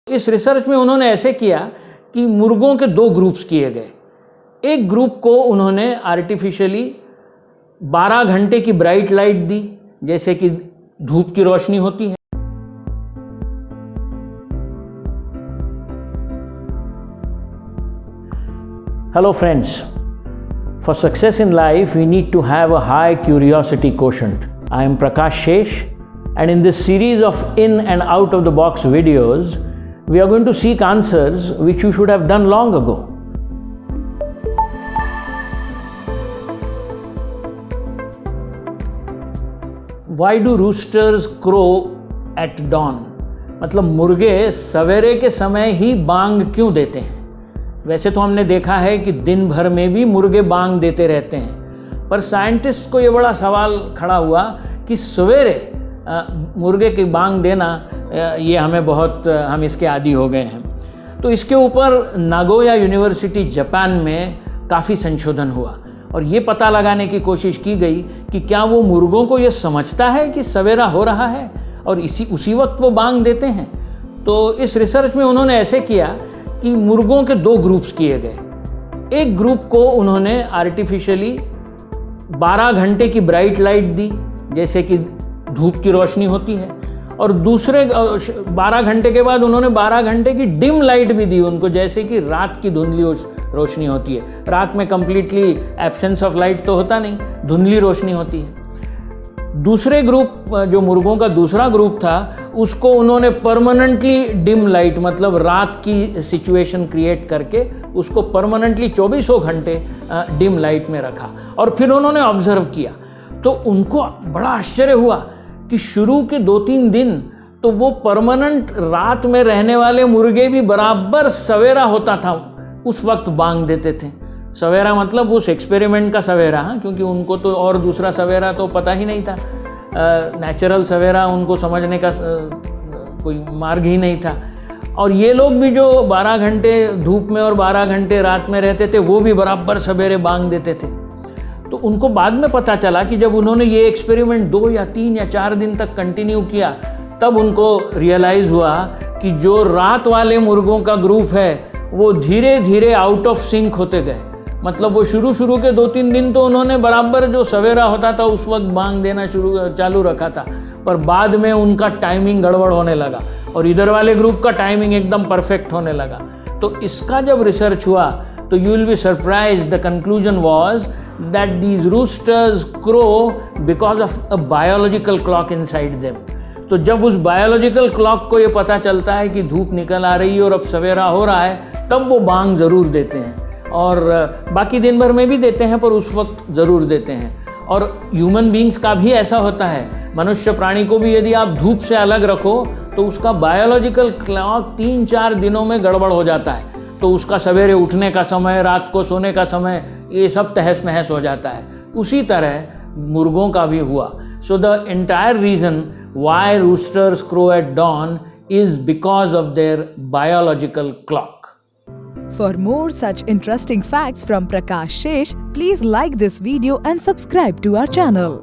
इस रिसर्च में उन्होंने ऐसे किया कि मुर्गों के दो ग्रुप्स किए गए। एक ग्रुप को उन्होंने आर्टिफिशियली 12 घंटे की ब्राइट लाइट दी, जैसे कि धूप की रोशनी होती है। Hello friends, for success in life we need to have a high curiosity quotient. I am Prakash Shesh, and in this series of in and out of the box videos we are going to seek answers which you should have done long ago. Why do roosters crow at dawn? मतलब मुर्गे सवेरे के समय ही बांग क्यों देते हैं? वैसे तो हमने देखा है कि दिन भर में भी मुर्गे बांग देते रहते हैं, पर साइंटिस्ट को ये बड़ा सवाल खड़ा हुआ कि सवेरे मुर्गे की बांग देना ये हम इसके आदी हो गए हैं। तो इसके ऊपर नागोया यूनिवर्सिटी जापान में काफ़ी संशोधन हुआ और ये पता लगाने की कोशिश की गई कि क्या वो मुर्गों को ये समझता है कि सवेरा हो रहा है और उसी वक्त वो बांग देते हैं। तो इस रिसर्च में उन्होंने ऐसे किया कि मुर्गों के दो ग्रुप्स किए गए। एक ग्रुप को उन्होंने आर्टिफिशियली 12 घंटे की ब्राइट लाइट दी, जैसे कि धूप की रोशनी होती है, और दूसरे 12 घंटे के बाद उन्होंने 12 घंटे की डिम लाइट भी दी उनको, जैसे कि रात की धुंधली रोशनी होती है। रात में कंप्लीटली एब्सेंस ऑफ लाइट तो होता नहीं, धुंधली रोशनी होती है। दूसरे ग्रुप, जो मुर्गों का दूसरा ग्रुप था, उसको उन्होंने परमानेंटली डिम लाइट, मतलब रात की सिचुएशन क्रिएट करके उसको परमानेंटली 24 घंटे डिम लाइट में रखा और फिर उन्होंने ऑब्जर्व किया। तो उनको बड़ा आश्चर्य हुआ कि शुरू के 2-3 दिन तो वो परमानेंट रात में रहने वाले मुर्गे भी बराबर सवेरा होता था उस वक्त बांग देते थे। सवेरा मतलब उस एक्सपेरिमेंट का सवेरा, हाँ, क्योंकि उनको तो और दूसरा सवेरा तो पता ही नहीं था। नेचुरल सवेरा उनको समझने का कोई मार्ग ही नहीं था। और ये लोग भी जो 12 घंटे धूप में और 12 घंटे रात में रहते थे, वो भी बराबर सवेरे बांग देते थे। तो उनको बाद में पता चला कि जब उन्होंने ये एक्सपेरिमेंट 2 या 3 या 4 दिन तक कंटिन्यू किया, तब उनको रियलाइज़ हुआ कि जो रात वाले मुर्गों का ग्रुप है वो धीरे धीरे आउट ऑफ सिंक होते गए। मतलब वो शुरू के 2-3 दिन तो उन्होंने बराबर जो सवेरा होता था उस वक्त बांग देना चालू रखा था, पर बाद में उनका टाइमिंग गड़बड़ होने लगा और इधर वाले ग्रुप का टाइमिंग एकदम परफेक्ट होने लगा। तो इसका जब रिसर्च हुआ तो you will be surprised, the conclusion was that these roosters crow because of a biological clock inside them. तो जब उस बायोलॉजिकल क्लॉक को ये पता चलता है कि धूप निकल आ रही है और अब सवेरा हो रहा है, तब वो बांग ज़रूर देते हैं, और बाकी दिन भर में भी देते हैं पर उस वक्त ज़रूर देते हैं। और ह्यूमन बीइंग्स का भी ऐसा होता है। मनुष्य प्राणी को भी यदि आप धूप से अलग रखो तो उसका बायोलॉजिकल क्लॉक 3-4 दिनों में गड़बड़ हो जाता है। तो उसका सवेरे उठने का समय, रात को सोने का समय, ये सब तहस नहस हो जाता है। उसी तरह मुर्गों का भी हुआ। So the entire reason why roosters crow at dawn is because of their biological clock. For more such interesting facts from Prakash Shesh, please like this video and subscribe to our channel.